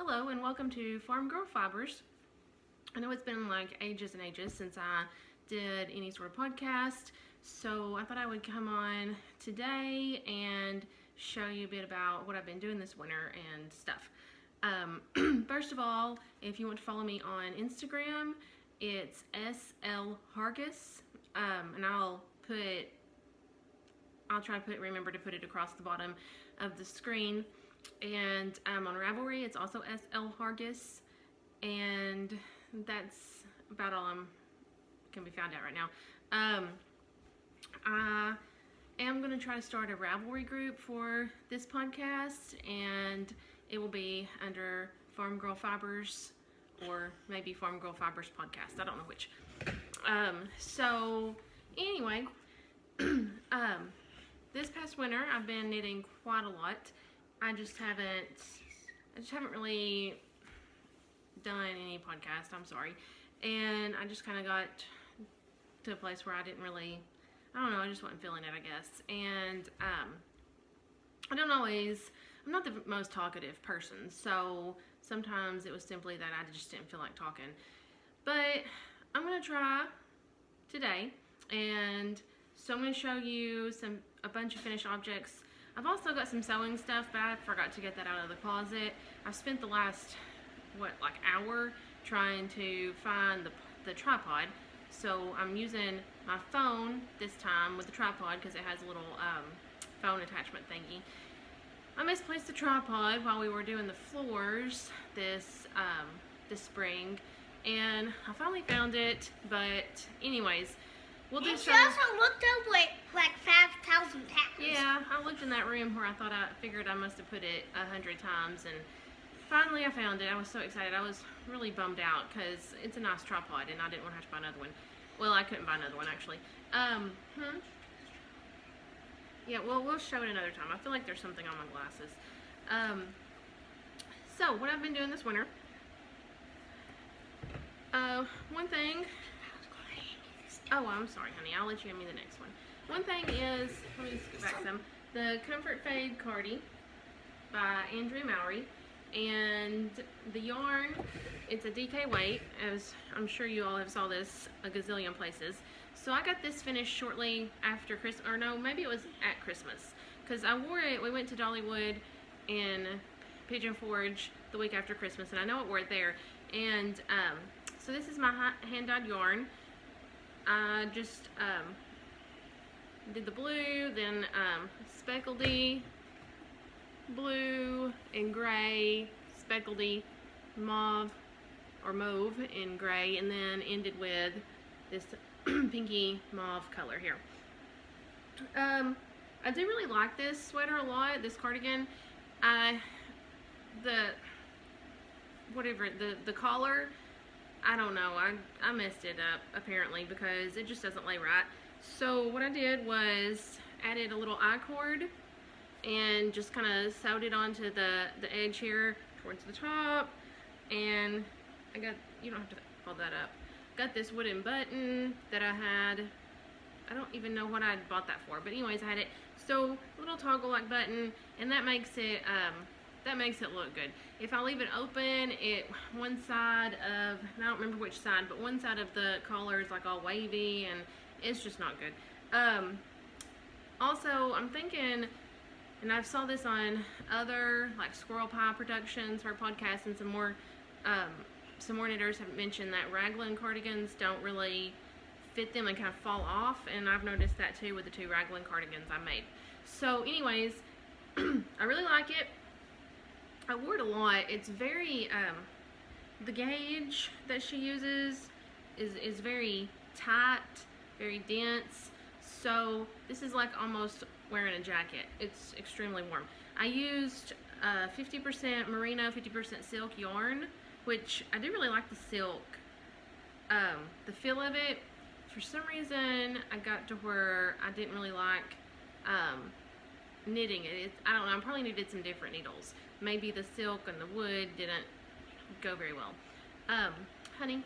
Hello and welcome to Farm Girl Fibers. I know it's been like ages and ages since I did any sort of podcast, so I thought I would come on today and show you a bit about what I've been doing this winter and stuff. First of all, if you want to follow me on Instagram, it's SL and I'll try to remember to put it across the bottom of the screen. And on Ravelry, it's also SL Hargis, and that's about all can be found out right now. I am going to try to start a Ravelry group for this podcast, and it will be under Farm Girl Fibers, or maybe Farm Girl Fibers Podcast. I don't know which. So anyway, this past winter I've been knitting quite a lot. I just haven't really done any podcast, I'm sorry. And I just kind of got to a place where I just wasn't feeling it, I guess. And I'm not the most talkative person, so sometimes it was simply that I just didn't feel like talking. But I'm going to try today, and so I'm going to show you a bunch of finished objects. I've also got some sewing stuff, but I forgot to get that out of the closet. I've spent the last, hour trying to find the tripod. So I'm using my phone this time with the tripod because it has a little phone attachment thingy. I misplaced the tripod while we were doing the floors this spring, and I finally found it. But anyways, we'll do some. She also looked up like 5,000 times. Yeah, I looked in that room where I figured I must have put it 100 times, and finally I found it. I was so excited. I was really bummed out because it's a nice tripod, and I didn't want to have to buy another one. Well, I couldn't buy another one actually. Yeah, well, we'll show it another time. I feel like there's something on my glasses. So what I've been doing this winter. One thing. Oh, I'm sorry, honey. I'll let you give me the next one. One thing is, let me just get back some. The Comfort Fade Cardi by Andrea Mowry. And the yarn, it's a DK weight, as I'm sure you all have saw this a gazillion places. So I got this finished shortly after Christmas, or no, maybe it was at Christmas. Because I wore it, we went to Dollywood in Pigeon Forge the week after Christmas, and I know I wore it there. And so this is my hand-dyed yarn. I just did the blue, then speckledy, blue and gray, speckledy, mauve in gray, and then ended with this pinky mauve color here. I do really like this sweater a lot, this cardigan. The collar, I don't know, I messed it up apparently because it just doesn't lay right. So what I did was added a little I-cord and just kind of sewed it onto the edge here towards the top, and you don't have to fold that up. Got this wooden button that I had. I don't even know what I bought that for, but anyways, I had it. So a little toggle like button, and that makes it look good. If I leave it open, one side of, I don't remember which side, but one side of the collar is like all wavy, and it's just not good. Also, I'm thinking, and I saw this on other like Squirrel Pie Productions, her podcast, and some more knitters have mentioned that raglan cardigans don't really fit them and kind of fall off, and I've noticed that too with the two raglan cardigans I made. So anyways, I really like it. I wore it a lot. It's very, the gauge that she uses is very tight, very dense. So this is like almost wearing a jacket. It's extremely warm. I used 50% merino, 50% silk yarn, which I do really like the silk. The feel of it, for some reason, I got to where I didn't really like knitting it. I don't know, I probably needed some different needles. Maybe the silk and the wood didn't go very well. Honey,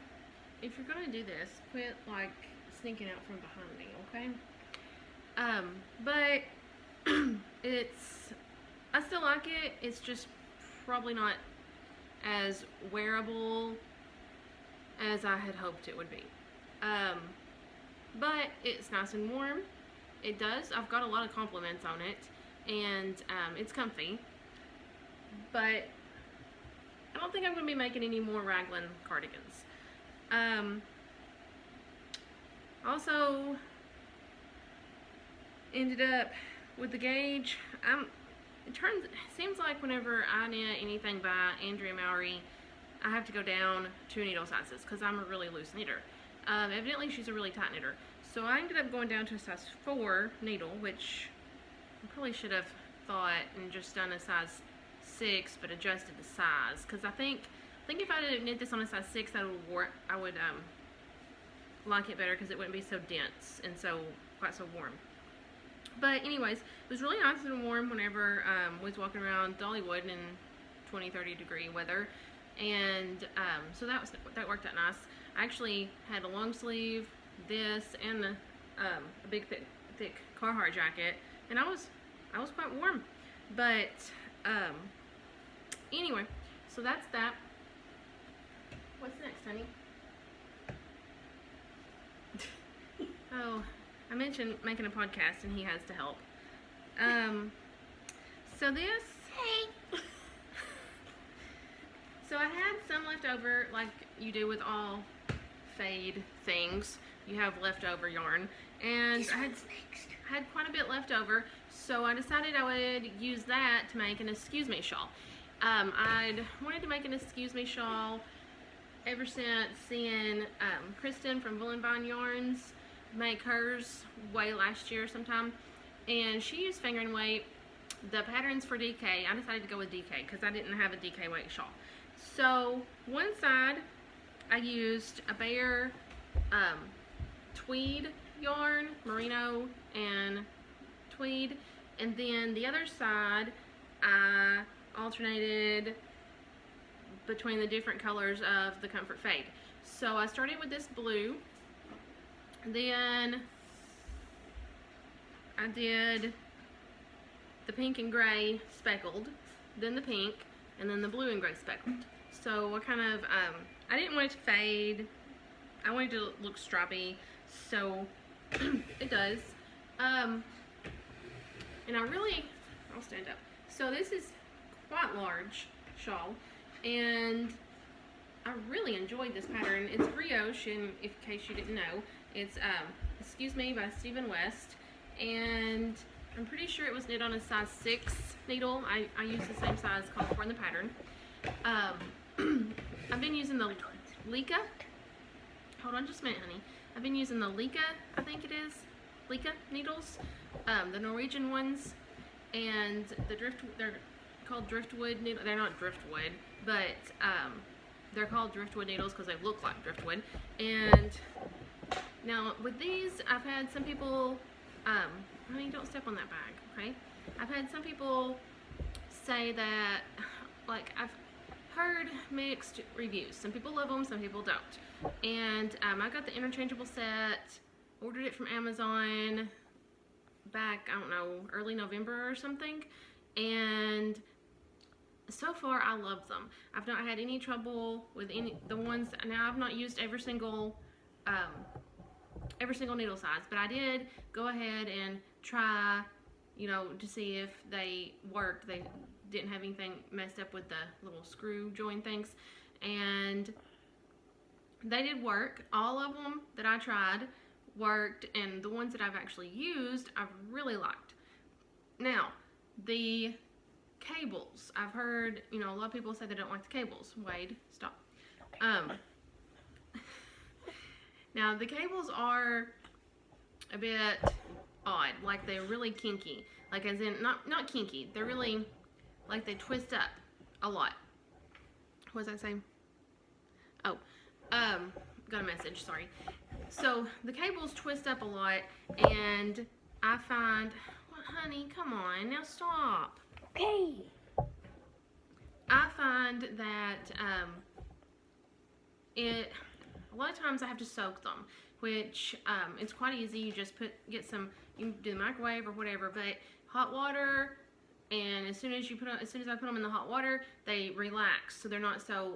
if you're gonna do this, quit like sneaking out from behind me, okay? But I still like it. It's just probably not as wearable as I had hoped it would be. But it's nice and warm. It does. I've got a lot of compliments on it, and it's comfy. But I don't think I'm going to be making any more raglan cardigans. Also ended up with the gauge. It seems like whenever I knit anything by Andrea Mowry, I have to go down 2 needle sizes because I'm a really loose knitter. Evidently she's a really tight knitter. So I ended up going down to a size 4 needle, which I probably should have thought and just done a size 6 but adjusted the size, because I think if I did knit this on a size 6, I would like it better because it wouldn't be so dense and quite so warm. But anyways, it was really nice and warm whenever we was walking around Dollywood in 20-30 degree weather, and so that worked out nice. I actually had a long sleeve, this, and a big thick Carhartt jacket, and I was quite warm. But anyway, so that's that. What's next, honey? Oh, I mentioned making a podcast, and he has to help. So this. Hey. So I had some left over, like you do with all fade things. You have leftover yarn, and I had quite a bit left over, so I decided I would use that to make an Askewsme shawl. I'd wanted to make an Askewsme shawl ever since seeing Kristen from Vine Yarns make hers way last year sometime, and she used fingering weight. The patterns for DK, I decided to go with DK because I didn't have a DK weight shawl. So one side I used a bare tweed yarn, merino and tweed, and then the other side I alternated between the different colors of the Comfort Fade. So I started with this blue, then I did the pink and gray speckled, then the pink, and then the blue and gray speckled. So I kind of, I didn't want it to fade. I wanted it to look stripy, so it does. And I'll stand up. So this is quite large shawl, and I really enjoyed this pattern. It's brioche, in case you didn't know. It's Askewsme by Stephen West, and I'm pretty sure it was knit on a size 6 needle. I used the same size called for in the pattern. I've been using the Lykke. Hold on just a minute, honey. I've been using the Lykke, I think it is, Lykke needles, the Norwegian ones, and they're called driftwood needles. They're not driftwood, but they're called driftwood needles because they look like driftwood. And now with these, I've had some people, honey, don't step on that bag, okay? I've had some people say that, like, I've heard mixed reviews. Some people love them, some people don't. And I got the interchangeable set, ordered it from Amazon back, I don't know, early November or something, and so far I love them. I've not had any trouble with the ones. Now I've not used every single needle size, but I did go ahead and try, you know, to see if they worked. They didn't have anything messed up with the little screw join things, and they did work. All of them that I tried worked, and the ones that I've actually used I've really liked. Now the cables, I've heard, you know, a lot of people say they don't like the cables. Wade, stop. Now the cables are a bit odd, like they're really kinky, like as in not kinky, they're really like they twist up a lot. What was I saying? Oh, got a message, sorry. So the cables twist up a lot, and I find, well, honey, come on, now stop. Okay. I find that a lot of times I have to soak them, which it's quite easy. You just get some, you can do the microwave or whatever, but hot water and as soon as I put them in the hot water, they relax, so they're not so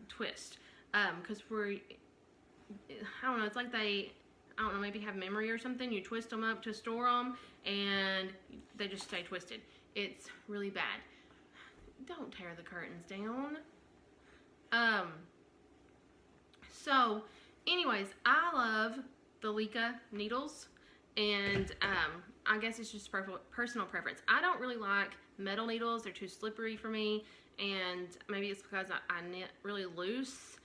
twist. Because I don't know, it's like I don't know, maybe have memory or something. You twist them up to store them, and they just stay twisted. It's really bad. Don't tear the curtains down. So, anyways, I love the Lykke needles, and I guess it's just personal preference. I don't really like metal needles. They're too slippery for me, and maybe it's because I knit really loose.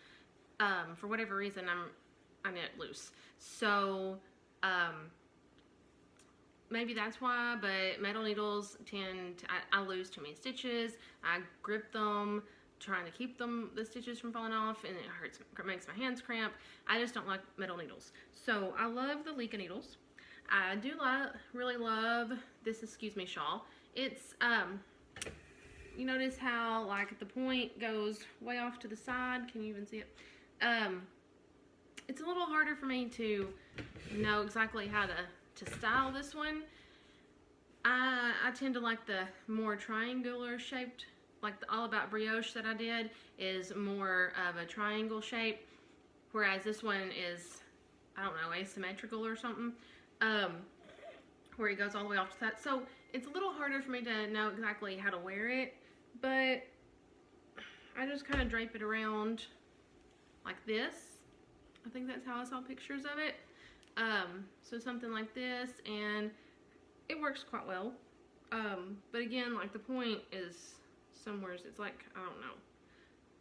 For whatever reason, I knit loose. So, maybe that's why, but metal needles I lose too many stitches. I grip them, trying to keep the stitches from falling off, and it makes my hands cramp. I just don't like metal needles. So I love the Lykke needles. I do really love this Askewsme shawl. It's, you notice how like the point goes way off to the side. Can you even see it? It's a little harder for me to know exactly how to style this one. I tend to like the more triangular shaped, like the All About Brioche that I did is more of a triangle shape, whereas this one is, I don't know, asymmetrical or something, where it goes all the way off to that. So it's a little harder for me to know exactly how to wear it, but I just kind of drape it around like this. I think that's how I saw pictures of it. So something like this, and it works quite well. But again, like the point is somewhere, it's like, I don't know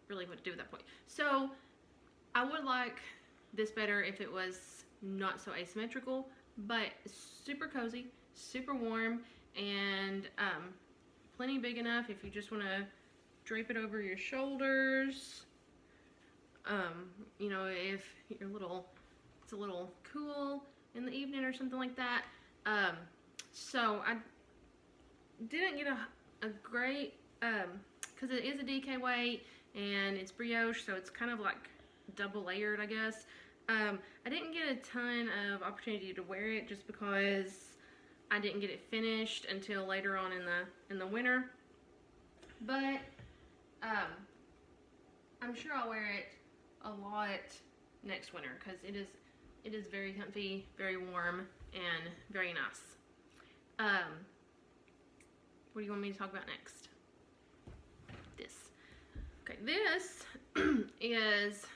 really what to do with that point. So I would like this better if it was not so asymmetrical, but super cozy, super warm, and plenty big enough if you just want to drape it over your shoulders. You know, if it's a little cool in the evening or something like that. So I didn't get a great, because it is a DK weight and it's brioche, so it's kind of like double layered, I guess. I didn't get a ton of opportunity to wear it just because I didn't get it finished until later on in the winter. But I'm sure I'll wear it a lot next winter because it is very comfy, very warm, and very nice. What do you want me to talk about next? This. Okay, this is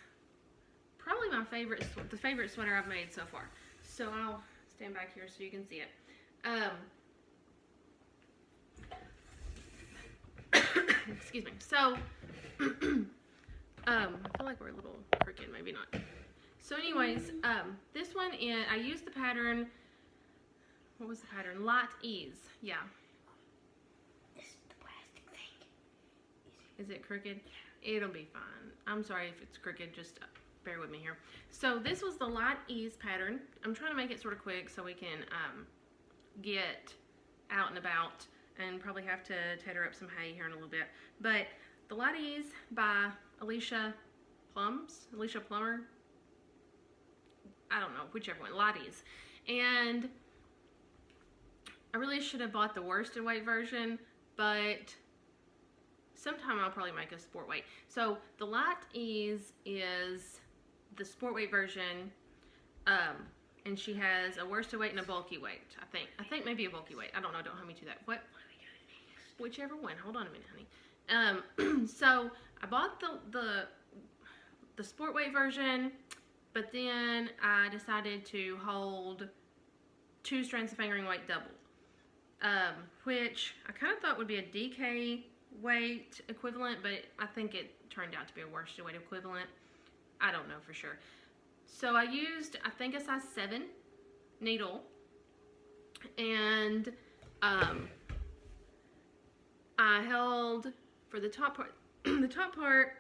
probably my favorite, the favorite sweater I've made so far. So I'll stand back here so you can see it. Excuse me. So, I feel like we're a little crooked, maybe not. So anyways, this one I used the pattern, what was the pattern? Light Ease, yeah. This is the plastic thing. Is it crooked? It'll be fine. I'm sorry if it's crooked, just bear with me here. So this was the Light Ease pattern. I'm trying to make it sort of quick so we can get out and about, and probably have to tether up some hay here in a little bit. But the Light Ease by Alicia Plummer. I don't know, whichever one, Light Ease. And I really should have bought the worsted weight version, but sometime I'll probably make a sport weight. So the Light Ease is the sport weight version, and she has a worsted weight and a bulky weight. I think maybe a bulky weight. I don't know. Don't hold me to that. What? Whichever one. Hold on a minute, honey. So I bought the sport weight version, but then I decided to hold 2 strands of fingering weight double, which I kind of thought would be a DK weight equivalent, but I think it turned out to be a worsted weight equivalent. I don't know for sure. So I used, I think, a size 7 needle, and I held for the top part. The top part.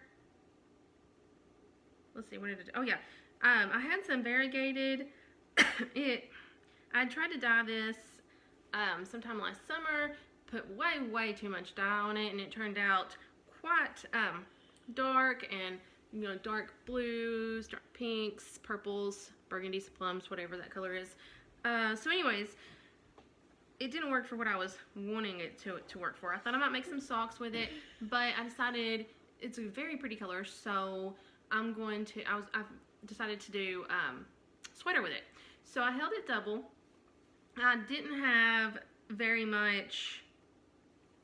Let's see, what did it do? Oh yeah, I had some variegated. I tried to dye this sometime last summer. Put way too much dye on it, and it turned out quite dark, and dark blues, dark pinks, purples, burgundies, plums, whatever that color is. So anyways, it didn't work for what I was wanting it to work for. I thought I might make some socks with it, but I decided it's a very pretty color, so I've decided to do sweater with it. So I held it double. I didn't have very much.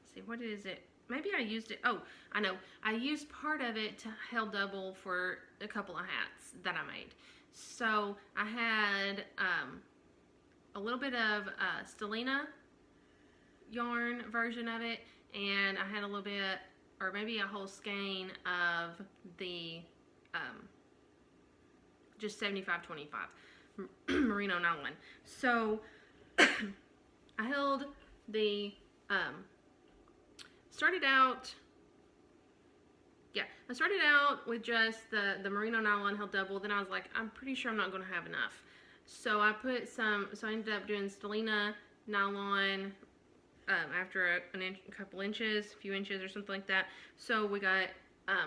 Let's see, what is it? Maybe I used it. Oh, I know. I used part of it to held double for a couple of hats that I made. So I had a little bit of Stellina yarn version of it, and I had a little bit, or maybe a whole skein of the just 75/25 merino nylon. So I held the I started out with just the merino nylon held double. Then I was like, I'm pretty sure I'm not going to have enough. So I put I ended up doing Stellina nylon after a couple inches, a few inches or something like that. So we got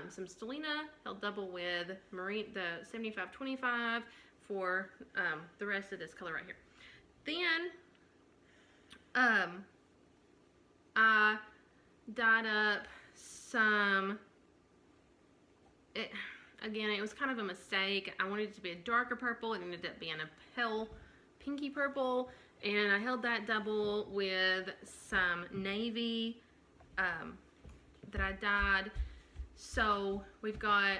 some Stellina held double with the 75/25 for the rest of this color right here. Then I dyed up some. Again, it was kind of a mistake. I wanted it to be a darker purple. It ended up being a pale pinky purple, and I held that double with some navy that I dyed. So we've got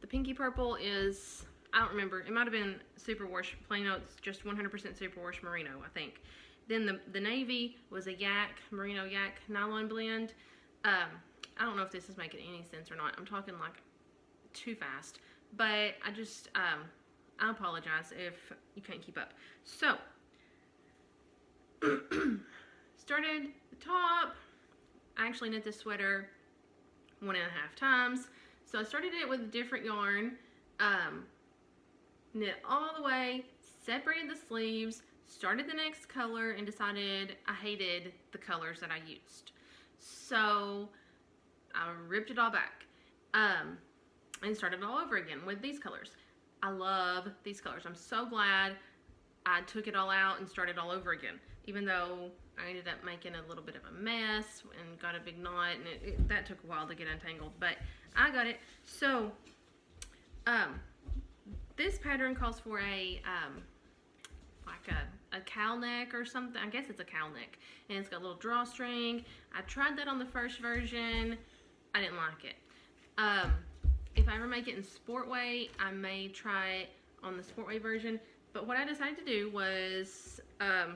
the pinky purple is, I don't remember, it might have been superwash, plain oats, just 100% superwash merino, I think. Then the navy was a merino yak nylon blend. I don't know if this is making any sense or not. I'm talking like too fast, but I just, I apologize if you can't keep up. So, started the top. I actually knit this sweater 1.5 times. So I started it with a different yarn, knit all the way, separated the sleeves, started the next color, and decided I hated the colors that I used. So I ripped it all back and started all over again with these colors. I love these colors. I'm so glad I took it all out and started all over again, even though I ended up making a little bit of a mess and got a big knot, and that took a while to get untangled, but I got it. So this pattern calls for a like a cow neck or something. I guess it's a cow neck, and it's got a little drawstring. I tried that on the first version. I didn't like it. If I ever make it in Sportway, I may try it on the Sportway version. But what I decided to do was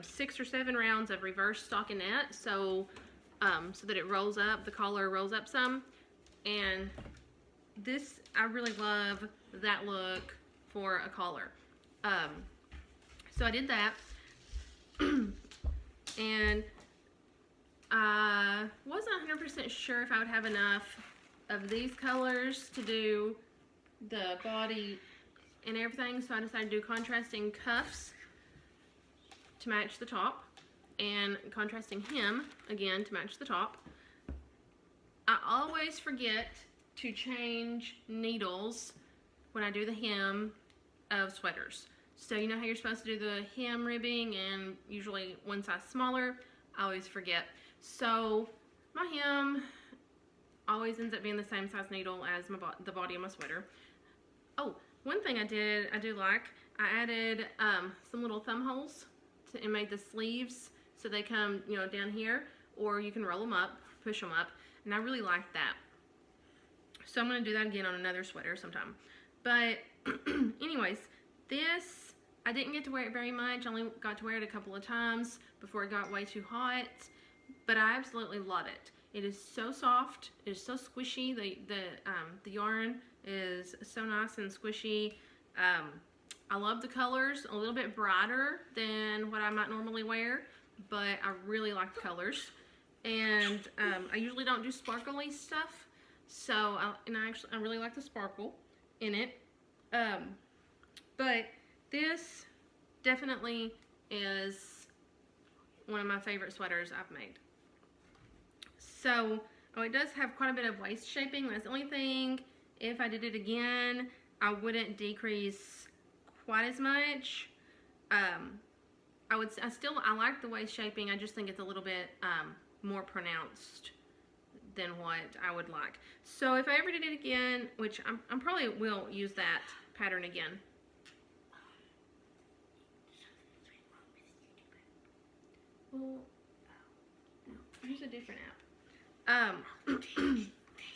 6 or 7 rounds of reverse stockinette, so that it rolls up, the collar rolls up some. And this, I really love that look for a collar. So I did that, and I wasn't 100% sure if I would have enough of these colors to do the body and everything, so I decided to do contrasting cuffs to match the top, and contrasting hem again to match the top. I always forget to change needles when I do the hem of sweaters. So you know how you're supposed to do the hem ribbing and usually one size smaller? I always forget. So my hem always ends up being the same size needle as the body of my sweater. Oh, one thing I do like, I added some little thumb holes and made the sleeves so they come, you know, down here, or you can roll them up, push them up, and I really like that. So I'm going to do that again on another sweater sometime. But anyways, this, I didn't get to wear it very much. I only got to wear it a couple of times before it got way too hot, but I absolutely love it. It is so soft. It is so squishy. The yarn is so nice and squishy. I love the colors. A little bit brighter than what I might normally wear, but I really like the colors. And I usually don't do sparkly stuff, so I really like the sparkle in it. But this definitely is one of my favorite sweaters I've made. So, oh, it does have quite a bit of waist shaping. That's the only thing. If I did it again, I wouldn't decrease quite as much. I like the waist shaping. I just think it's a little bit more pronounced than what I would like. So if I ever did it again, which I'm probably will use that pattern again. Well, use a different app.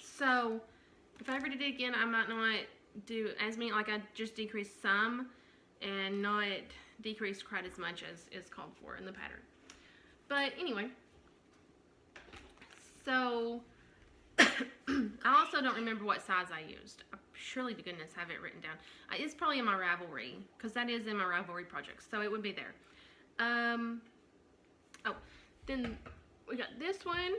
So if I ever did it again, I might not do as many, like I just decrease some and not decrease quite as much as is called for in the pattern. But anyway, so I also don't remember what size I used. I surely to goodness have it written down. It's probably in my Ravelry, because that is in my Ravelry project, so it would be there. Oh, then we got this one,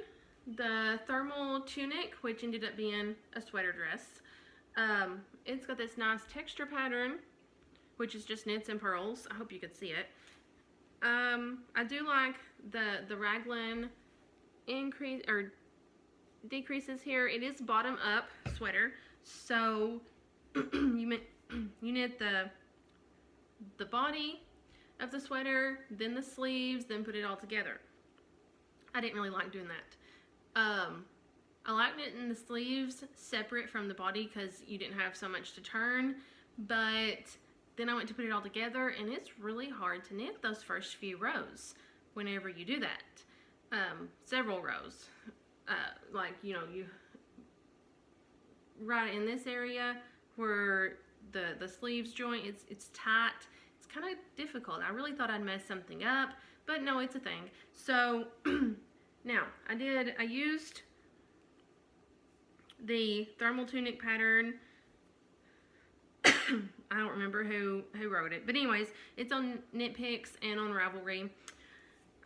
the thermal tunic, which ended up being a sweater dress. It's got this nice texture pattern, which is just knits and purls. I hope you could see it. I do like the raglan increase or decreases here. It is bottom up sweater, so you knit the body of the sweater, then the sleeves, then put it all together. I didn't really like doing that. I like knitting the sleeves separate from the body because you didn't have so much to turn, but then I went to put it all together, and it's really hard to knit those first few rows whenever you do that. Several rows. Like, you know, you right in this area where the sleeves joint, it's tight. It's kind of difficult. I really thought I'd mess something up, but no, it's a thing. So now I used the thermal tunic pattern. I don't remember who wrote it, but anyways, it's on Knit Picks and on Ravelry.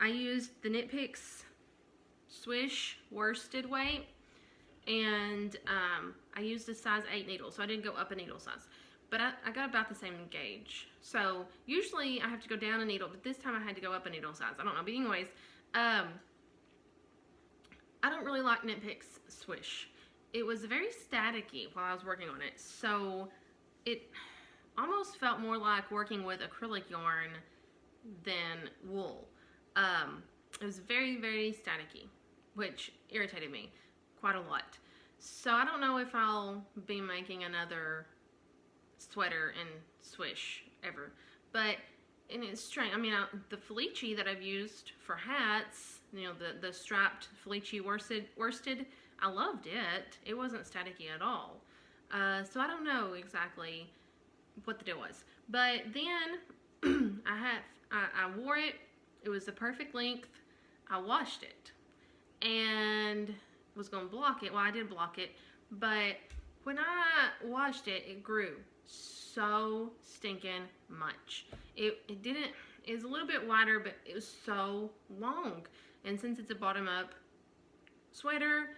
I used the Knit Picks Swish worsted weight, and I used a size 8 needle, so I didn't go up a needle size, but I got about the same gauge. So usually I have to go down a needle, but this time I had to go up a needle size. I don't know, but anyways, I don't really like Knit Picks Swish. It was very staticky while I was working on it, so it almost felt more like working with acrylic yarn than wool. It was very, very staticky, which irritated me quite a lot. So I don't know if I'll be making another sweater in Swish ever, but and it's strange. I mean, the felici that I've used for hats, you know, the striped felici worsted, I loved it. It wasn't staticky at all. So I don't know exactly what the deal was. But then I wore it. It was the perfect length. I washed it and was going to block it. Well, I did block it, but when I washed it, it grew so stinking much. It was a little bit wider, but it was so long. And since it's a bottom up sweater,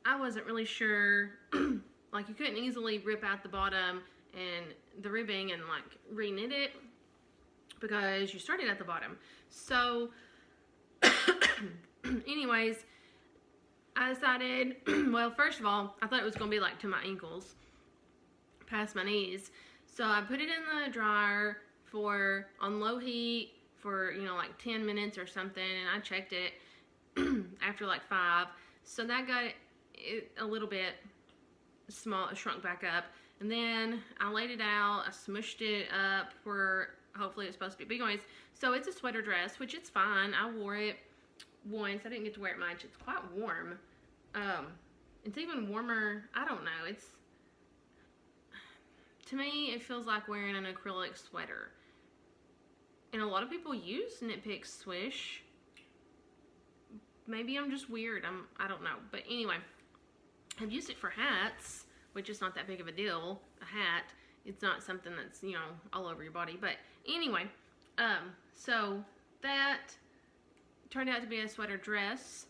I wasn't really sure. Like, you couldn't easily rip out the bottom and the ribbing and like re-knit it because you started at the bottom. So anyways, I decided, well, first of all, I thought it was going to be like to my ankles, past my knees. So I put it in the dryer on low heat for, you know, like 10 minutes or something, and I checked it after like 5. So that got it a little bit small, it shrunk back up. And then I laid it out, I smushed it up where hopefully it's supposed to be big noise. So it's a sweater dress, which it's fine. I wore it once. I didn't get to wear it much. It's quite warm. It's even warmer. I don't know. To me, it feels like wearing an acrylic sweater. And a lot of people use Knit Picks Swish. Maybe I'm just weird. I don't know. But anyway, I've used it for hats, which is not that big of a deal. A hat, it's not something that's, you know, all over your body. But anyway, so that turned out to be a sweater dress,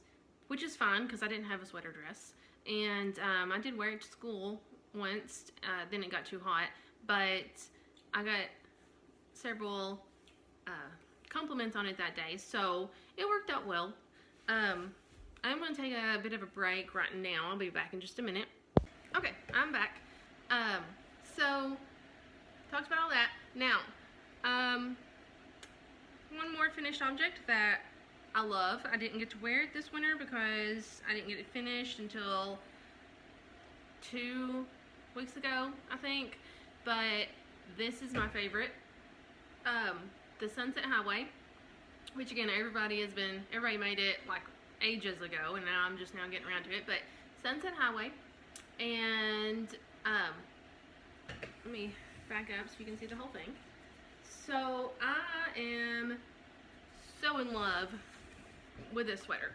which is fine because I didn't have a sweater dress. And I did wear it to school once, then it got too hot, but I got several compliments on it that day, so it worked out well. I'm going to take a bit of a break right now. I'll be back in just a minute. Okay, I'm back. So, talked about all that. Now, one more finished object that I love. I didn't get to wear it this winter because I didn't get it finished until 2 weeks ago, I think. But this is my favorite. The Sunset Highway, which again, everybody made it like ages ago, and now I'm just now getting around to it. But Sunset Highway, and let me back up so you can see the whole thing. So I am so in love with this sweater.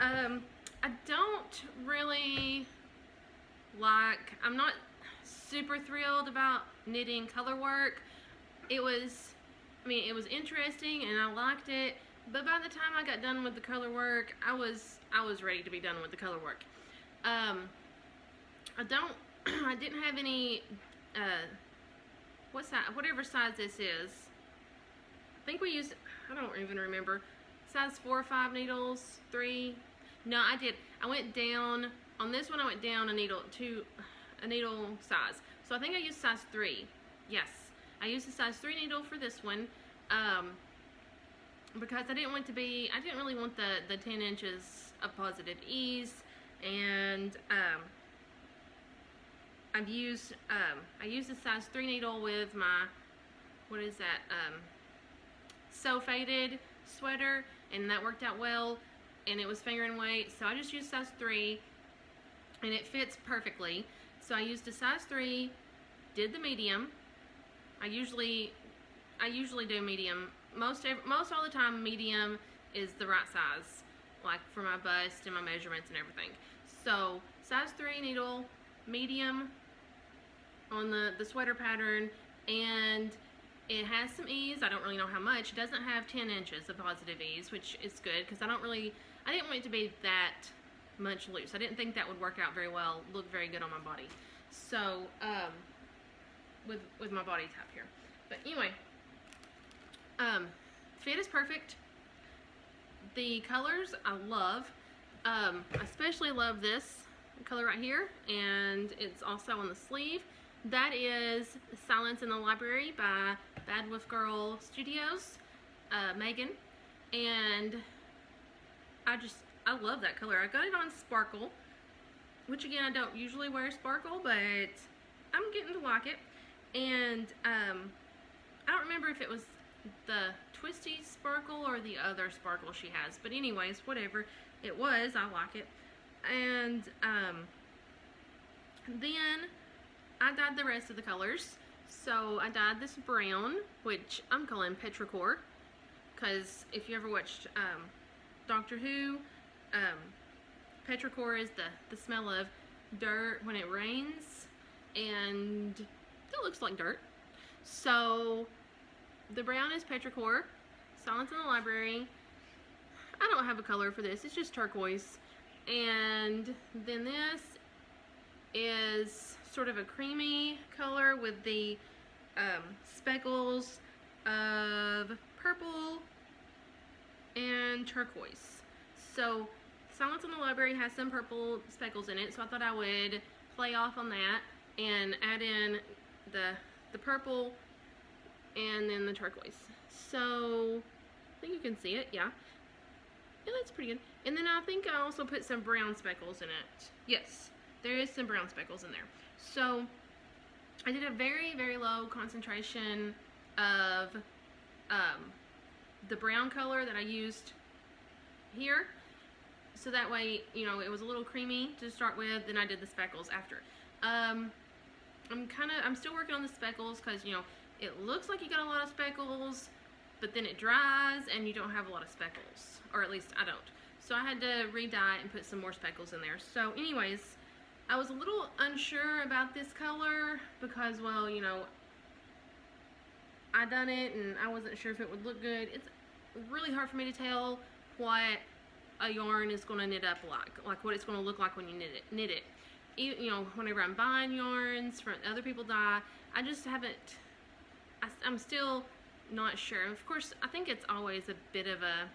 I don't really like, I'm not super thrilled about knitting color work. It was interesting and I liked it, but by the time I got done with the color work, I was ready to be done with the color work. I didn't have any, whatever size this is. I think we used, I don't even remember, size 4 or 5 needles, 3. No, I did. I went down, on this one I went down a needle size. So I think I used size 3. Yes, I used a size 3 needle for this one, because I didn't really want the 10 inches of positive ease, and I used a size 3 needle with my, what is that, So Faded sweater, and that worked out well, and it was finger and weight, so I just used size 3, and it fits perfectly. So I used a size 3, did the medium. I usually do medium. Most all the time, medium is the right size, like for my bust and my measurements and everything. So size 3 needle, medium on the sweater pattern, and it has some ease. I don't really know how much. It doesn't have 10 inches of positive ease, which is good because I didn't want it to be that much loose. I didn't think that would work out very well, look very good on my body. So with my body type here. But anyway, fit is perfect. The colors I love. I especially love this color right here, and it's also on the sleeve. That is Silence in the Library by Bad Wolf Girl Studios, Megan, and I love that color. I got it on Sparkle, which again, I don't usually wear Sparkle, but I'm getting to like it. And I don't remember if it was the Twisty Sparkle or the other Sparkle she has, but anyways, whatever it was, I like it. And then I dyed the rest of the colors. So I dyed this brown, which I'm calling petrichor, because if you ever watched Doctor Who, petrichor is the smell of dirt when it rains, and it looks like dirt. So the brown is petrichor. Silence in the Library, I don't have a color for this, it's just turquoise. And then this is sort of a creamy color with the speckles of purple and turquoise. So Silence in the Library has some purple speckles in it, so I thought I would play off on that and add in the purple and then the turquoise. So I think you can see it, yeah. Yeah, that's pretty good. And then I think I also put some brown speckles in it. Yes, there is some brown speckles in there. So I did a very, very low concentration of the brown color that I used here. So that way, you know, it was a little creamy to start with, then I did the speckles after. I'm still working on the speckles because, you know, it looks like you got a lot of speckles, but then it dries and you don't have a lot of speckles, or at least I don't. So I had to re-dye it and put some more speckles in there. So anyways, I was a little unsure about this color because, well, you know, I done it and I wasn't sure if it would look good. It's really hard for me to tell what a yarn is going to knit up like what it's going to look like when you knit it. You know, whenever I'm buying yarns from other people dye, I just haven't, I'm still not sure. Of course, I think it's always a bit of a,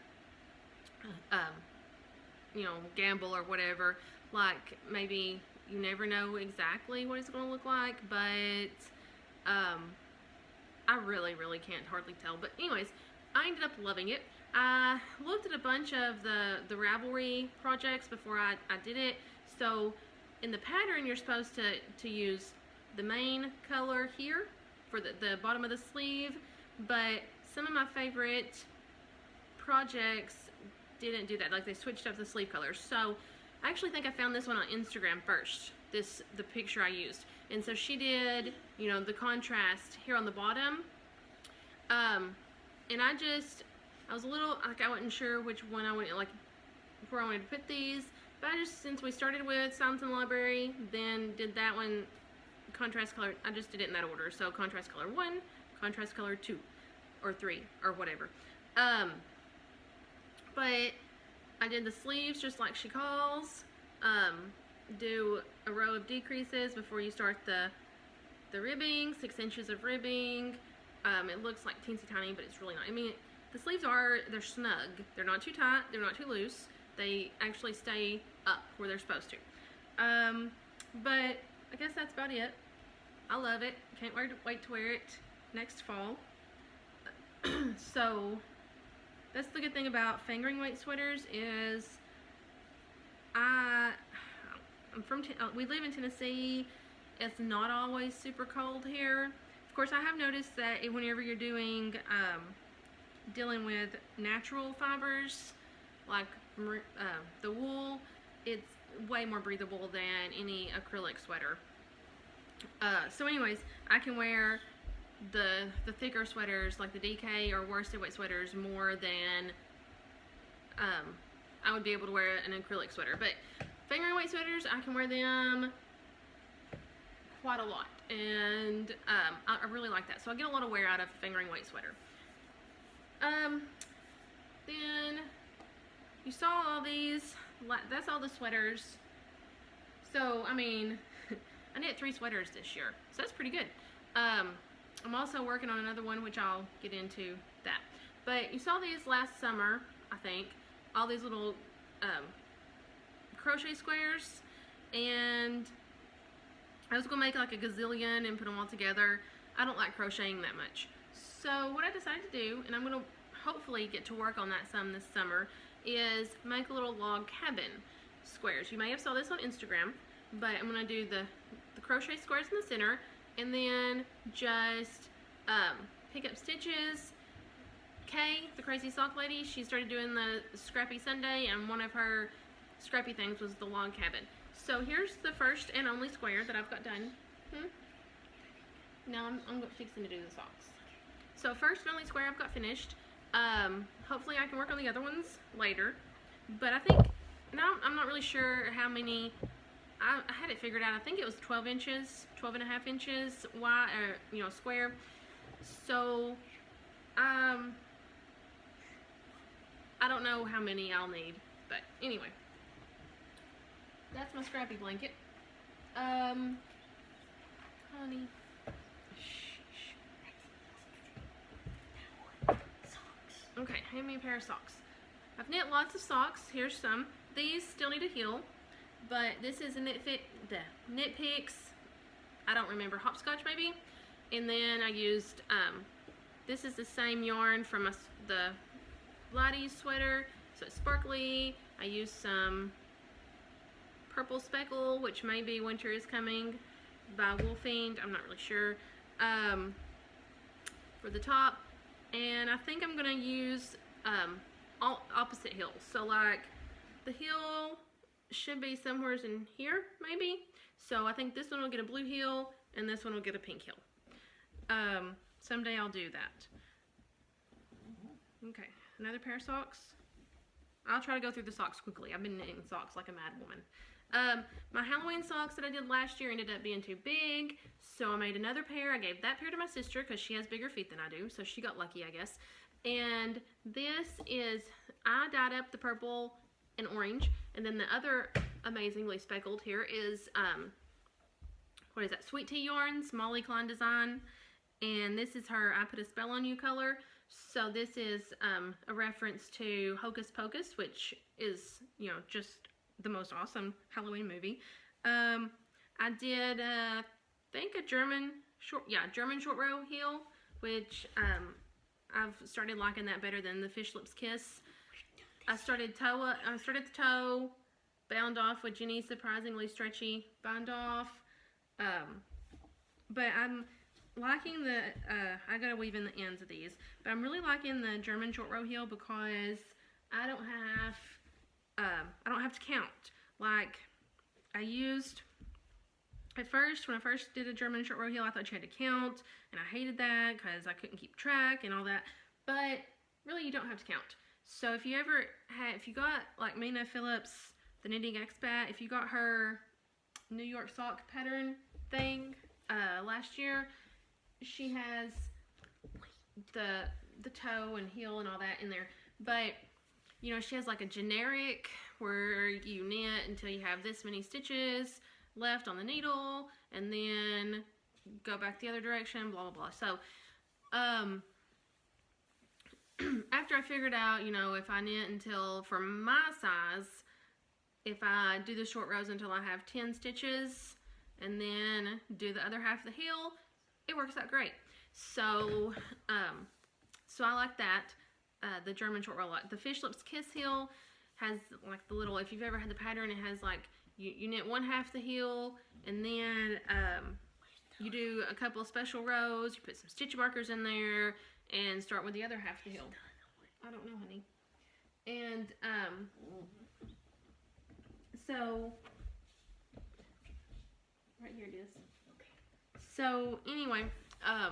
you know, gamble or whatever. Like, maybe you never know exactly what it's going to look like, but I really, really can't hardly tell. But anyways, I ended up loving it. I looked at a bunch of the Ravelry projects before I did it. So in the pattern, you're supposed to use the main color here for the bottom of the sleeve, but some of my favorite projects didn't do that. Like, they switched up the sleeve colors. So I actually think I found this one on Instagram first, the picture I used. And so she did, you know, the contrast here on the bottom. And I was a little, like, I wasn't sure which one I went, like, where I wanted to put these. But I just, since we started with Silence in the Library, then did that one, contrast color, I just did it in that order. So contrast color 1, contrast color 2, or 3, or whatever. But I did the sleeves just like she calls. Do a row of decreases before you start the ribbing, 6 inches of ribbing. It looks like teensy tiny, but it's really not. I mean, the sleeves they're snug. They're not too tight, they're not too loose. They actually stay up where they're supposed to. But I guess that's about it. I love it. Can't wait to wear it next fall. So that's the good thing about fingering weight sweaters is we live in Tennessee. It's not always super cold here. Of course, I have noticed that whenever you're dealing with natural fibers, like the wool, it's way more breathable than any acrylic sweater. So anyways, I can wear the thicker sweaters like the DK or worsted weight sweaters more than I would be able to wear an acrylic sweater. But fingering weight sweaters, I can wear them quite a lot, and I really like that. So I get a lot of wear out of a fingering weight sweater. Then you saw all these, that's all the sweaters. So I mean, I knit 3 sweaters this year, so that's pretty good. I'm also working on another one, which I'll get into that. But you saw these last summer, I think, all these little crochet squares, and I was going to make like a gazillion and put them all together. I don't like crocheting that much. So what I decided to do, and I'm going to hopefully get to work on that some this summer, is make a little log cabin squares. You may have saw this on Instagram, but I'm going to do the crochet squares in the center, and then just pick up stitches. Kay, the crazy sock lady, she started doing the Scrappy Sunday, and one of her scrappy things was the log cabin. So here's the first and only square that I've got done. Now I'm fixing to do the socks. So first and only square I've got finished. Hopefully I can work on the other ones later. But I think, now I'm not really sure how many, I had it figured out. I think it was 12 inches, 12 and a half inches wide, or, square. So, I don't know how many I'll need, but anyway. That's my scrappy blanket. Honey. Okay, hand me a pair of socks. I've knit lots of socks. Here's some. These still need a heel, but this is a Knit Picks, I don't remember, hopscotch maybe. And then I used, this is the same yarn from the Lykke sweater, so it's sparkly. I used some purple speckle, which maybe Winter is Coming by Wolfiend, I'm not really sure, for the top. And I think I'm going to use opposite heels. So like the heel should be somewhere in here maybe. So I think this one will get a blue heel and this one will get a pink heel. Someday I'll do that. Okay, another pair of socks. I'll try to go through the socks quickly. I've been knitting socks like a mad woman. My Halloween socks that I did last year ended up being too big, so I made another pair. I gave that pair to my sister because she has bigger feet than I do, so she got lucky, I guess. And this is, I dyed up the purple and orange, and then the other amazingly speckled here is, what is that, Sweet Tea Yarns, Molly Klein design, and this is her I Put a Spell on You color. So this is a reference to Hocus Pocus, which is, just the most awesome Halloween movie. I did, I think a German short row heel, which I've started liking that better than the Fish Lips Kiss. I started the toe, bound off with Jenny's surprisingly stretchy bind off. But I'm liking the, I gotta weave in the ends of these, but I'm really liking the German short row heel because I don't have to count. Like, I used, at first, when I first did a German short row heel, I thought you had to count, and I hated that because I couldn't keep track and all that, but really you don't have to count. So if you ever if you got, like Mina Phillips, the Knitting Expat, if you got her New York sock pattern thing last year, she has the toe and heel and all that in there, but you know, she has like a generic where you knit until you have this many stitches left on the needle and then go back the other direction, blah blah blah. So after I figured out, you know, if I knit until, for my size, if I do the short rows until I have 10 stitches and then do the other half of the heel, it works out great. So so I like that. The German short row. Like the Fish Lips Kiss heel has like the little, if you've ever had the pattern, it has like, you knit one half the heel and then you do a couple of special rows, you put some stitch markers in there and start with the other half of the heel. I don't know, honey. And so right here it is. So anyway, I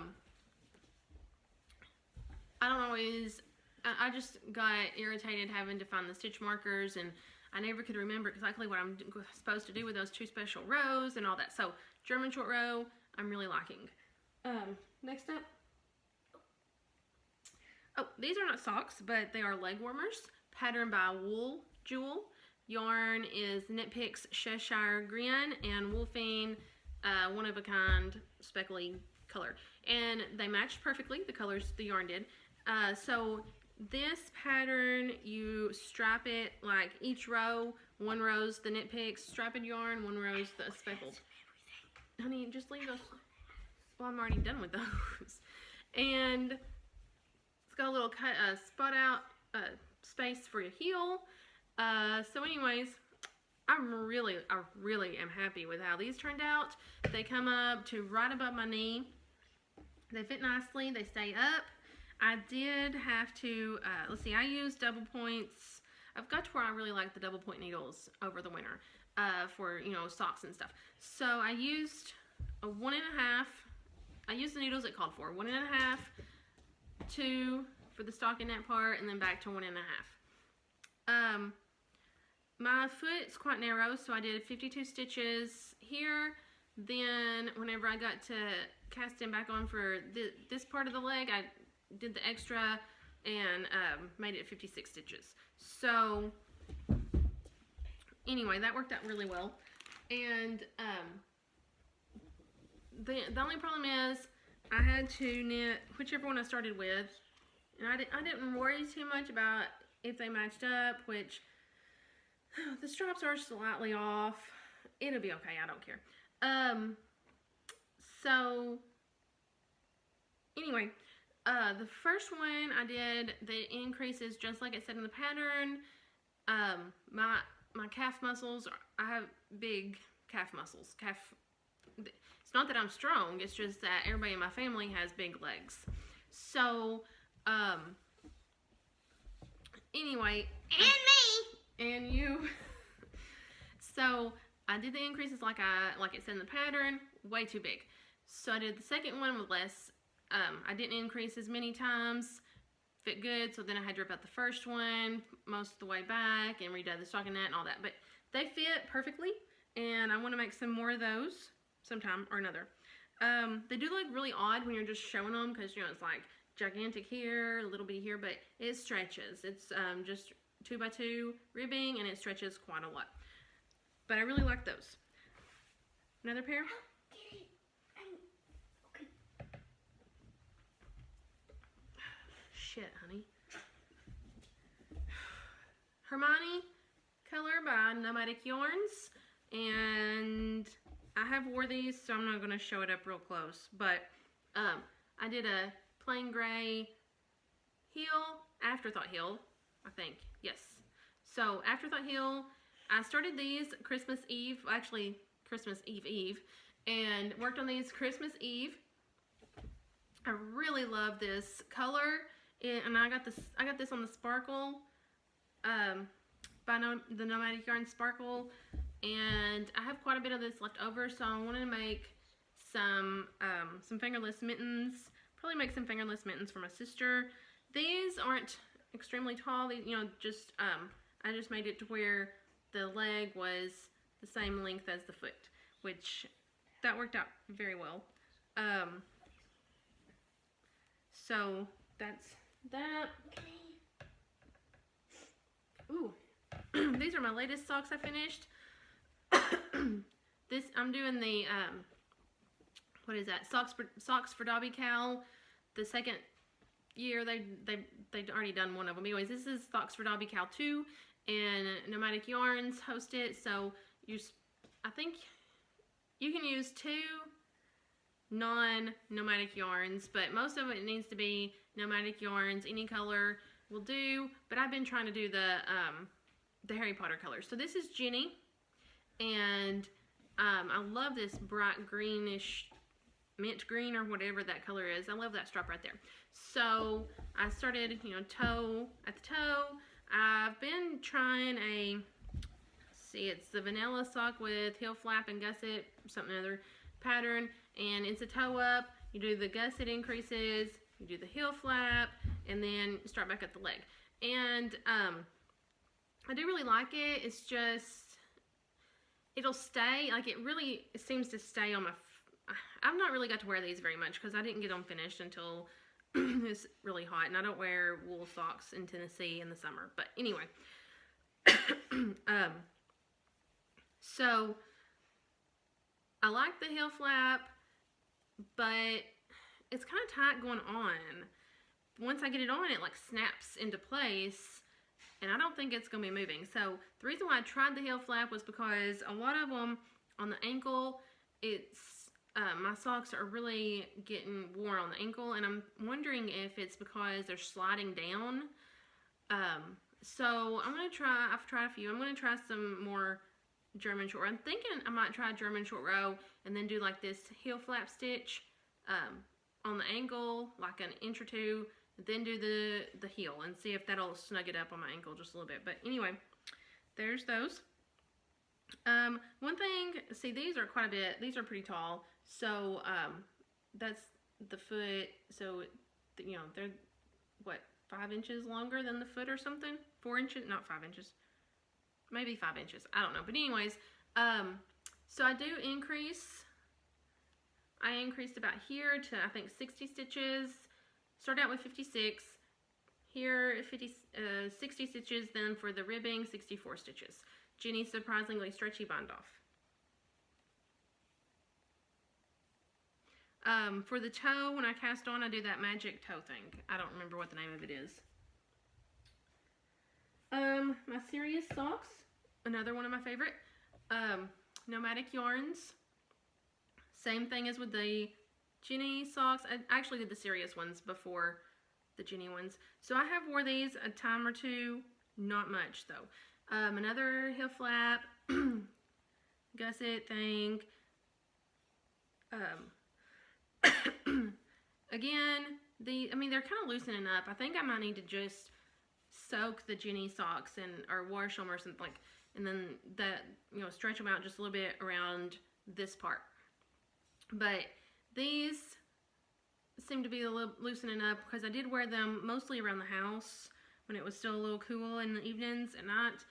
don't always, I just got irritated having to find the stitch markers, and I never could remember exactly what I'm supposed to do with those two special rows and all that. So German short row, I'm really liking. Next up, oh, these are not socks, but they are leg warmers, patterned by Wool Jewel. Yarn is Knit Picks Cheshire Green and Wolfing one of a kind speckly color, and they matched perfectly, the colors the yarn did. So this pattern, you strap it like each row, one row's the Knit Picks striped yarn, one row's the speckled. Honey, just leave those. Well, I'm already done with those. And it's got a little cut, spot out space for your heel. So anyways, I really am happy with how these turned out. They come up to right above my knee. They fit nicely. They stay up. I did have to, let's see, I used double points. I've got to where I really like the double point needles over the winter for, you know, socks and stuff. So I used a 1.5. I used the needles it called for. 1.5, 2 for the stockinette part, and then back to 1.5. My foot's quite narrow, so I did 52 stitches here. Then whenever I got to casting back on for this part of the leg, I did the extra and made it 56 stitches. So anyway, that worked out really well. And the only problem is I had to knit whichever one I started with, and I didn't worry too much about if they matched up, which the straps are slightly off. It'll be okay, I don't care. So anyway, the first one I did, the increases just like it said in the pattern. My calf muscles, I have big calf muscles. It's not that I'm strong, it's just that everybody in my family has big legs. So, anyway. And me! And you. So, I did the increases like it said in the pattern, way too big. So I did the second one with less. I didn't increase as many times, fit good, so then I had to rip out the first one most of the way back and redone the stockinette and all that. But they fit perfectly, and I want to make some more of those sometime or another. They do look really odd when you're just showing them because, you know, it's like gigantic here, a little bit here, but it stretches. It's just 2x2 ribbing, and it stretches quite a lot. But I really like those. Another pair? Okay. Shit, honey. Hermione color by Nomadic Yarns, and I have wore these, so I'm not going to show it up real close, but I did a plain gray heel, afterthought heel, I think, yes. So afterthought heel, I started these Christmas Eve, actually Christmas Eve, and worked on these Christmas Eve. I really love this color, and I got this on the Sparkle, by the Nomadic Yarns Sparkle, and I have quite a bit of this left over, so I wanted to make some fingerless mittens. Probably make some fingerless mittens for my sister. These aren't extremely tall. These, you know, just I just made it to where the leg was the same length as the foot, which that worked out very well. So that's that. Ooh, these are my latest socks I finished. This, I'm doing the what is that? Socks for Dobby Cow. The second year they'd already done one of them. Anyways, this is Socks for Dobby Cow 2, and Nomadic Yarns host it. So I think you can use 2 non-Nomadic Yarns, but most of it needs to be Nomadic Yarns. Any color will do, but I've been trying to do the Harry Potter colors. So this is Jenny, and I love this bright greenish, mint green or whatever that color is. I love that strap right there. So I started, you know, toe at the toe. I've been trying it's the vanilla sock with heel flap and gusset, something other pattern, and it's a toe up. You do the gusset increases, you do the heel flap, and then start back at the leg. And I do really like it. It's just, it'll stay, like it seems to stay on my, I've not really got to wear these very much because I didn't get them finished until it's really hot, and I don't wear wool socks in Tennessee in the summer. But anyway, so I like the heel flap, but it's kind of tight going on. Once I get it on, it like snaps into place, and I don't think it's going to be moving. So the reason why I tried the heel flap was because a lot of them on the ankle, my socks are really getting worn on the ankle, and I'm wondering if it's because they're sliding down. So I'm going to try, I've tried a few, I'm going to try some more German short row. I'm thinking I might try German short row and then do like this heel flap stitch on the ankle, like an inch or two, then do the heel and see if that'll snug it up on my ankle just a little bit. But anyway, there's those. One thing, see, these are quite a bit, these are pretty tall, so that's the foot, so you know, they're what, 5 inches longer than the foot or something? 4 inches, not 5 inches, maybe 5 inches, I don't know. But anyways, so I do increase, I increased about here to I think 60 stitches, start out with 56, here 60 stitches, then for the ribbing 64 stitches. Jenny surprisingly stretchy bind off. For the toe, when I cast on, I do that magic toe thing. I don't remember what the name of it is. My serious socks, another one of my favorite. Nomadic Yarns. Same thing as with the Jenny socks. I actually did the serious ones before the Jenny ones. So I have wore these a time or two, not much though. Another heel flap, gusset thing. Again, I mean, they're kind of loosening up. I think I might need to just soak the Jenny socks or wash them or something, like, and then you know, stretch them out just a little bit around this part. But these seem to be a little loosening up because I did wear them mostly around the house when it was still a little cool in the evenings at night.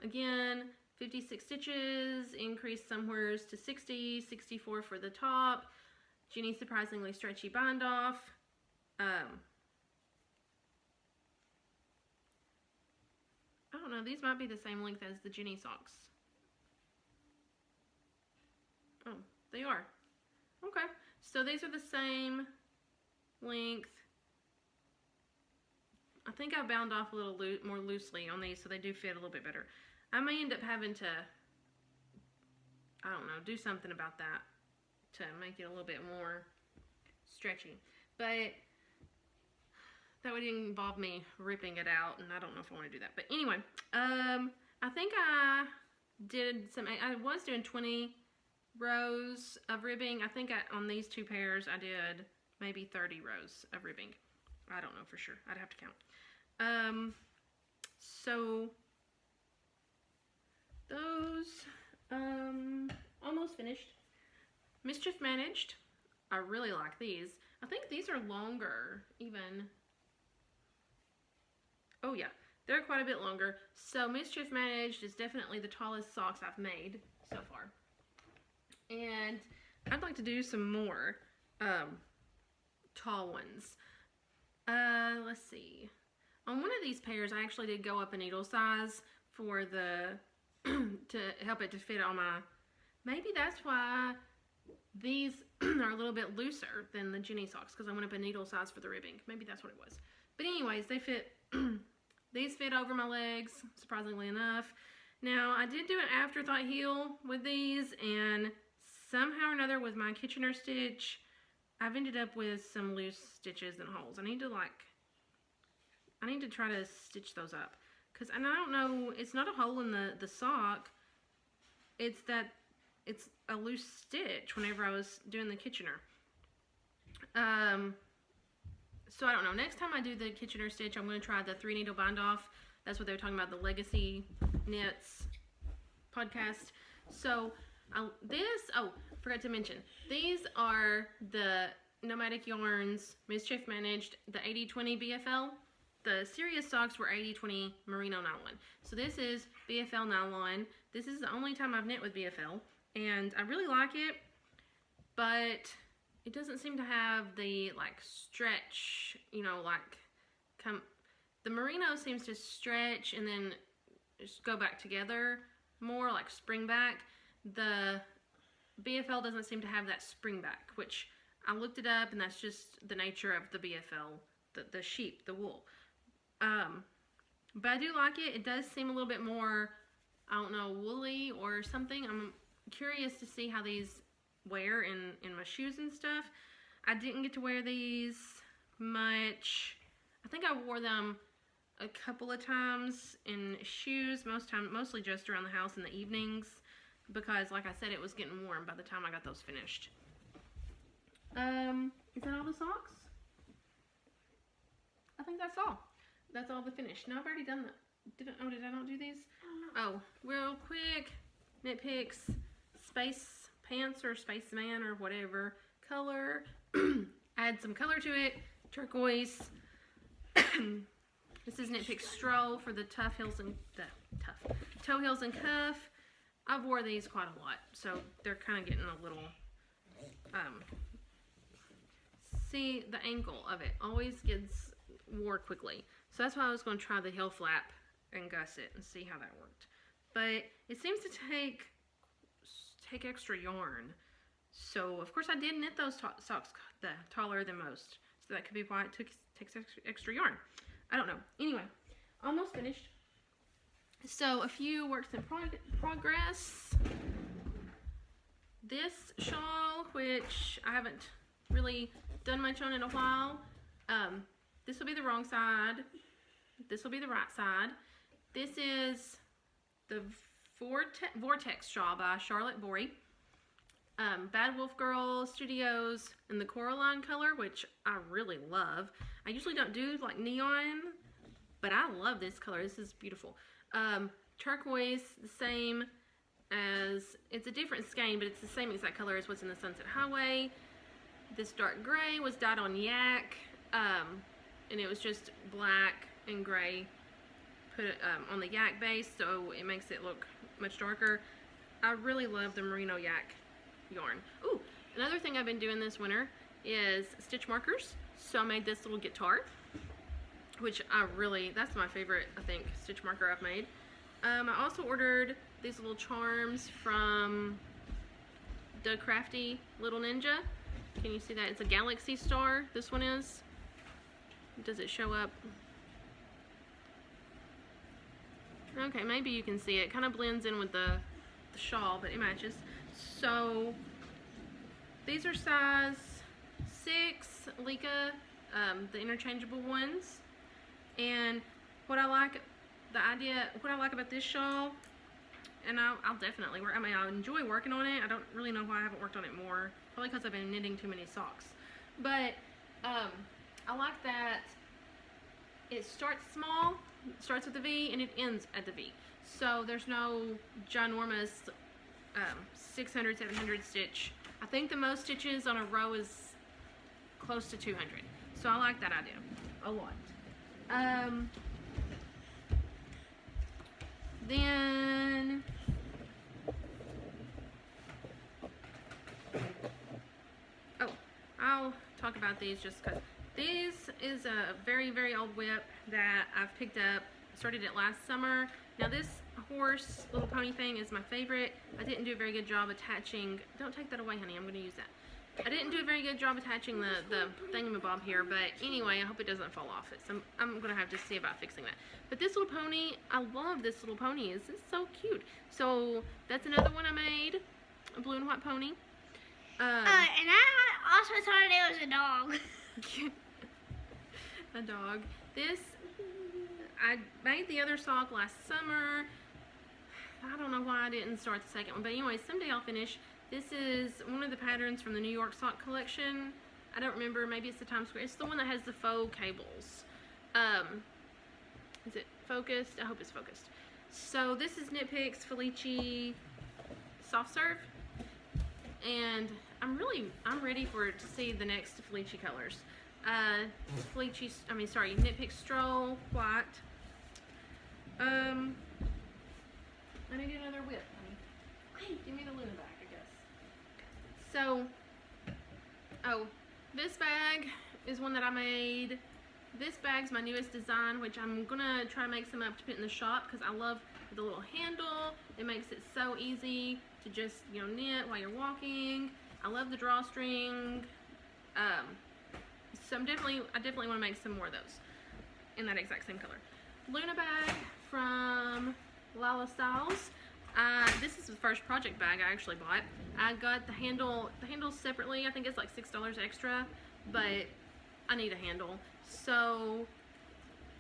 Again, 56 stitches, increased somewheres to 60, 64 for the top. Jenny surprisingly stretchy bind off. I don't know, these might be the same length as the Jenny socks. Oh, they are. Okay, so these are the same length. I think I bound off a little more loosely on these, so they do fit a little bit better. I may end up having to, I don't know, do something about that to make it a little bit more stretchy. But that would involve me ripping it out, and I don't know if I want to do that. But anyway, I think I was doing 20 rows of ribbing. I think on these two pairs I did maybe 30 rows of ribbing. I don't know for sure. I'd have to count. So those almost finished. Mischief Managed. I really like these. I think these are longer even. Oh yeah, they're quite a bit longer. So Mischief Managed is definitely the tallest socks I've made so far. And I'd like to do some more tall ones. Let's see. On one of these pairs, I actually did go up a needle size for the to help it to fit on my. Maybe that's why these are a little bit looser than the Jenny socks, because I went up a needle size for the ribbing. Maybe that's what it was. But anyways, they fit. These fit over my legs, surprisingly enough. Now, I did do an afterthought heel with these, and somehow or another with my Kitchener stitch, I've ended up with some loose stitches and holes. I need to try to stitch those up. And I don't know, it's not a hole in the sock. It's that it's a loose stitch whenever I was doing the Kitchener. So I don't know. Next time I do the Kitchener stitch, I'm going to try the 3 needle bind off. That's what they were talking about, the Legacy Knits podcast. So forgot to mention, these are the Nomadic Yarns Mischief Managed, the 80/20 BFL. The serious socks were 80/20 merino nylon. So this is BFL nylon. This is the only time I've knit with BFL, and I really like it, but it doesn't seem to have the like stretch, you know, like the merino seems to stretch and then just go back together more, like spring back. The BFL doesn't seem to have that spring back, which I looked it up, and that's just the nature of the BFL, the sheep, the wool. But I do like it. It does seem a little bit more, I don't know, woolly or something. I'm curious to see how these wear in my shoes and stuff. I didn't get to wear these much. I think I wore them a couple of times in shoes, mostly just around the house in the evenings, because like I said, it was getting warm by the time I got those finished. Is that all the socks? I think that's all. That's all the finish. No, I've already done that. Did I not do these? Oh, real quick, knit picks, Space Pants or Spaceman or whatever color. Add some color to it. Turquoise. This is Knit Pick Stroll for the toe heels and cuff. I've wore these quite a lot, so they're kind of getting a little. See, the ankle of it always gets wore quickly. So that's why I was going to try the heel flap and gusset and see how that worked. But it seems to take extra yarn. So, of course, I did knit those socks taller than most. So that could be why it takes extra yarn. I don't know. Anyway, almost finished. So, a few works in progress. This shawl, which I haven't really done much on in a while. This will be the wrong side. This will be the right side. This is the Vortex shawl by Charlotte Bory. Bad Wolf Girl Studios in the Coraline color, which I really love. I usually don't do like neon, but I love this color. This is beautiful. Turquoise, the same as, it's a different skein, but it's the same exact color as what's in the Sunset Highway. This dark gray was dyed on yak, and it was just black and gray put on the yak base, so it makes it look much darker. I really love the merino yak yarn. Ooh, another thing I've been doing this winter is stitch markers. So I made this little guitar, which that's my favorite, I think, stitch marker I've made. I also ordered these little charms from the Crafty Little Ninja. Can you see that? It's a galaxy star, this one is. Does it show up? Okay, maybe you can see it. Kind of blends in with the shawl, but it matches. So these are size 6 Lykke the interchangeable ones. And what I like about this shawl, and I'll definitely work. I mean, I enjoy working on it. I don't really know why I haven't worked on it more. Probably because I've been knitting too many socks. But I like that it starts small, starts with the V, and it ends at the V. So there's no ginormous 600, 700 stitch. I think the most stitches on a row is close to 200. So I like that idea a lot. Then I'll talk about these just because this is a very, very old whip that I've picked up. I started it last summer. Now this horse little pony thing is my favorite. I didn't do a very good job attaching. Don't take that away, honey. I'm going to use that. I didn't do a very good job attaching the thingamabob here, but anyway, I hope it doesn't fall off. I'm going to have to see about fixing that. But this little pony, I love this little pony. It's so cute. So that's another one I made, a blue and white pony. And I also thought it was a dog. A dog. This, I made the other sock last summer. I don't know why I didn't start the second one, but anyway, someday I'll finish. This is one of the patterns from the New York sock collection. I don't remember, maybe it's the Times Square. It's the one that has the faux cables. Is it focused? I hope it's focused. So this is Knit Picks Felici Soft Serve. And I'm ready to see the next Felici colors. Knit Picks Stroll, white. I need another whip, honey. Hey, give me the Luna back, I guess. So, this bag is one that I made. This bag's my newest design, which I'm gonna try to make some up to put in the shop because I love the little handle. It makes it so easy to just, knit while you're walking. I love the drawstring. So I definitely want to make some more of those in that exact same color. Luna bag from Lala Styles. This is the first project bag I actually bought. I got the handles separately. I think it's like $6 extra, but I need a handle. So,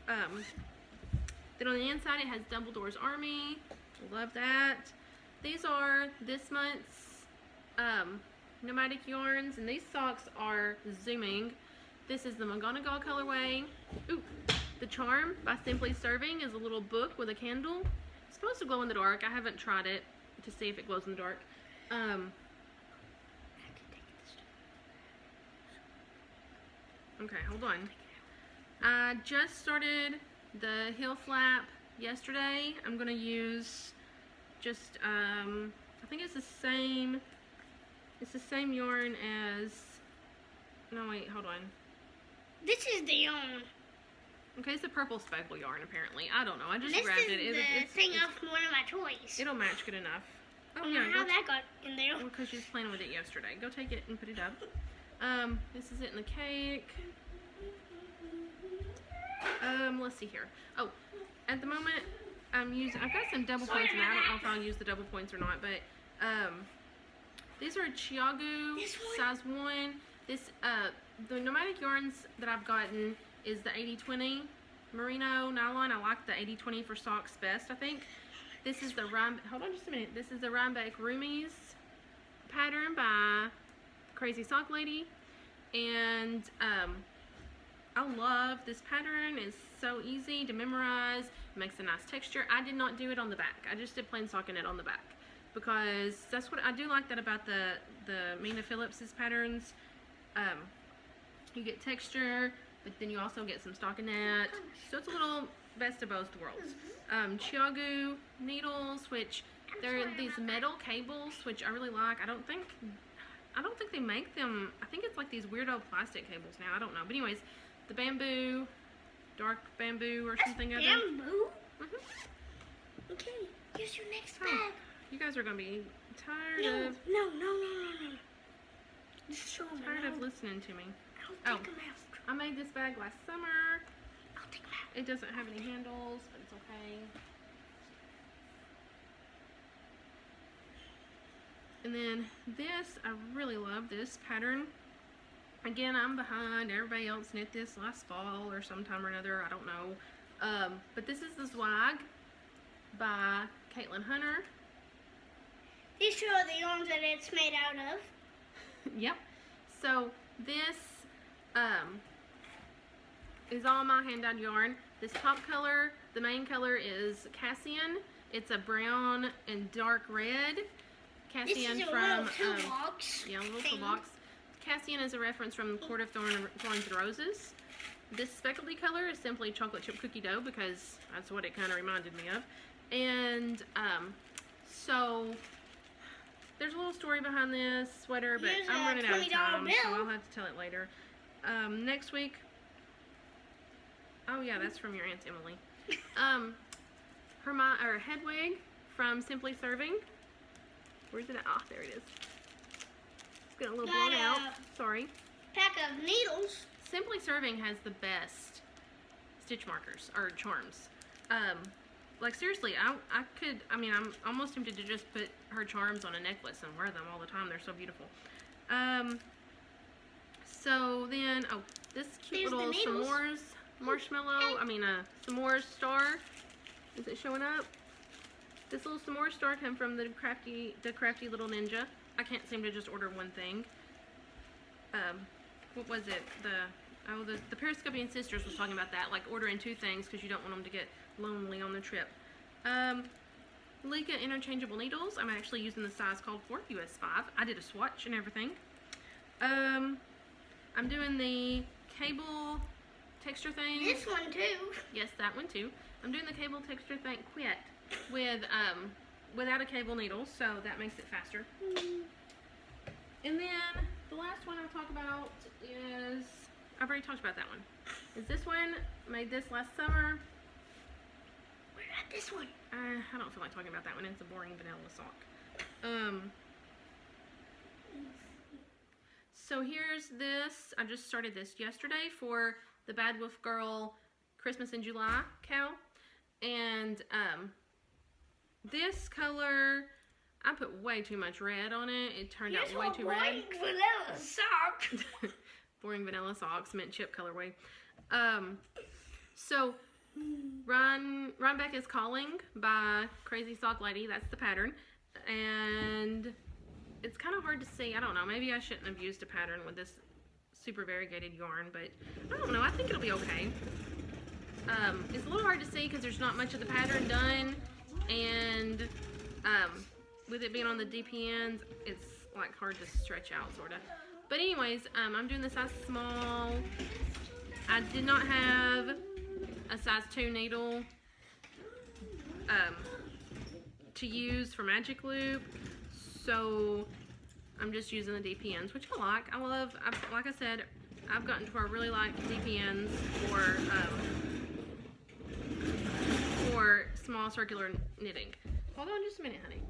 then on the inside it has Dumbledore's Army. Love that. These are this month's Nomadic Yarns, and these socks are zooming. This is the McGonagall colorway. Ooh, the Charm by Simply Serving is a little book with a candle. It's supposed to glow in the dark. I haven't tried it to see if it glows in the dark. Okay, hold on. I just started the heel flap yesterday. I'm gonna use just I think it's the same yarn as, no wait, hold on. This is the yarn. Okay, it's a purple speckle yarn apparently. I don't know. I just this grabbed is it. It's thing off one of my toys. It'll match good enough. Oh yeah, how that got in there? Well, because she was playing with it yesterday. Go take it and put it up. This is it in the cake. Let's see here. Oh, at the moment I've got some double points, and I don't know if I'll use the double points or not, but these are Chiagu size 1. The Nomadic Yarns that I've gotten is the 80/20 merino nylon. I like the 80/20 for socks best, I think. This is the hold on just a minute. This is the Rhinebeck Roomies pattern by Crazy Sock Lady, and I love this pattern. It's so easy to memorize. It makes a nice texture. I did not do it on the back. I just did plain stockinette on the back because that's what I do like that about the Mina Phillips's patterns. You get texture, but then you also get some stockinette. So it's a little best of both worlds. Chiagu needles, which they're these metal cables, which I really like. I don't think they make them. I think it's like these weirdo plastic cables now. I don't know. But anyways, the bamboo, dark bamboo or something. Bamboo? Mm-hmm. Okay, here's your next bag. You guys are gonna be tired of. No. Just show them. Tired of listening to me. I'll take them out. I made this bag last summer. I'll take them out. It doesn't have any handles, but it's okay. And then this, I really love this pattern. Again, I'm behind. Everybody else knit this last fall or sometime or another. I don't know. But this is the Zweig by Caitlyn Hunter. These two are the yarns that it's made out of. Yep. So this is all my hand-dyed yarn. This top color, the main color is Cassian. It's a brown and dark red. Cassian this is a from little toolbox. yeah, a little toolbox. Cassian is a reference from Court of Thorns and Roses. This speckledy color is simply chocolate chip cookie dough because that's what it kind of reminded me of. And so there's a little story behind this sweater, but Here's I'm running out of $20 time, bill. so I'll have to tell it later. Next week, oh yeah, that's from your Aunt Emily. Her head wig from Simply Serving. Where's it at? Ah, there it is. It's getting a little blown out. Sorry. Pack of needles. Simply Serving has the best stitch markers or charms. Like seriously, I'm almost tempted to just put her charms on a necklace and wear them all the time. They're so beautiful. So then, oh, this cute little s'mores marshmallow. S'mores star. Is it showing up? This little s'more star came from the crafty little ninja. I can't seem to just order one thing. What was it? The Periscopian Sisters was talking about that, like ordering 2 things because you don't want them to get lonely on the trip. Lykke interchangeable needles. I'm actually using the size called for US 5. I did a swatch and everything. I'm doing the cable texture thing. This one too. Yes, that one too. I'm doing the cable texture thing quit with without a cable needle, so that makes it faster. And then the last one I'll talk about is, I've already talked about that one. Is this one, made this last summer. Where at this one? I don't feel like talking about that one. It's a boring vanilla sock. So here's this. I just started this yesterday for the Bad Wolf Girl Christmas in July cow. And this color, I put way too much red on it. It turned out way too red. Boring vanilla sock. Boring vanilla socks, mint chip colorway. So Rhinebeck is Calling by Crazy Sock Lady. That's the pattern. And it's kind of hard to see. I don't know. Maybe I shouldn't have used a pattern with this super variegated yarn, but I don't know. I think it'll be okay. It's a little hard to see because there's not much of the pattern done, and with it being on the DPNs, it's like hard to stretch out, sort of. But anyways, I'm doing the size small. I did not have a size 2 needle to use for Magic Loop, so I'm just using the DPNs, which I like. Like I said, I've gotten to where I really like DPNs for small circular knitting. Hold on just a minute, honey.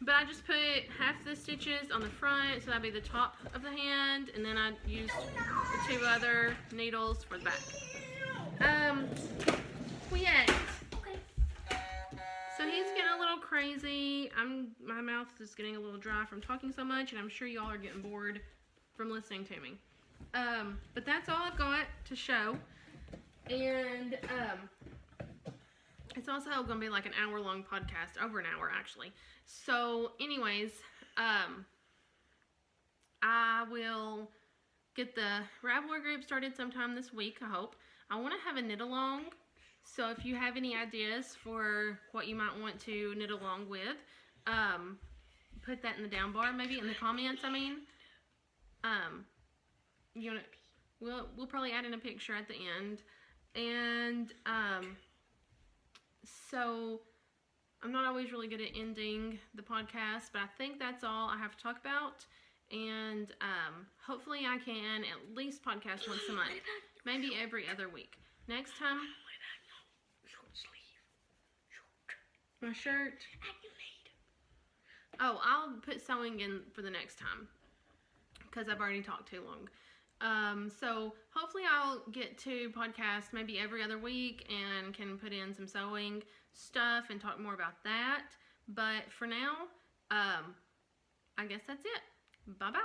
But I just put half the stitches on the front, so that'd be the top of the hand, and then I used the 2 other needles for the back. Quit. So he's getting a little crazy. My mouth is getting a little dry from talking so much, and I'm sure y'all are getting bored from listening to me. But that's all I've got to show. And it's also going to be like an hour-long podcast, over an hour actually. So anyways, I will get the Raveler group started sometime this week, I hope. I want to have a knit along, so if you have any ideas for what you might want to knit along with, put that in the down bar, maybe in the comments. We'll probably add in a picture at the end. And so I'm not always really good at ending the podcast, but I think that's all I have to talk about. And hopefully I can at least podcast once a month, maybe every other week. Next time, my shirt. Oh, I'll put sewing in for the next time because I've already talked too long. So hopefully I'll get to podcast maybe every other week and can put in some sewing stuff and talk more about that. But for now, I guess that's it. Bye-bye.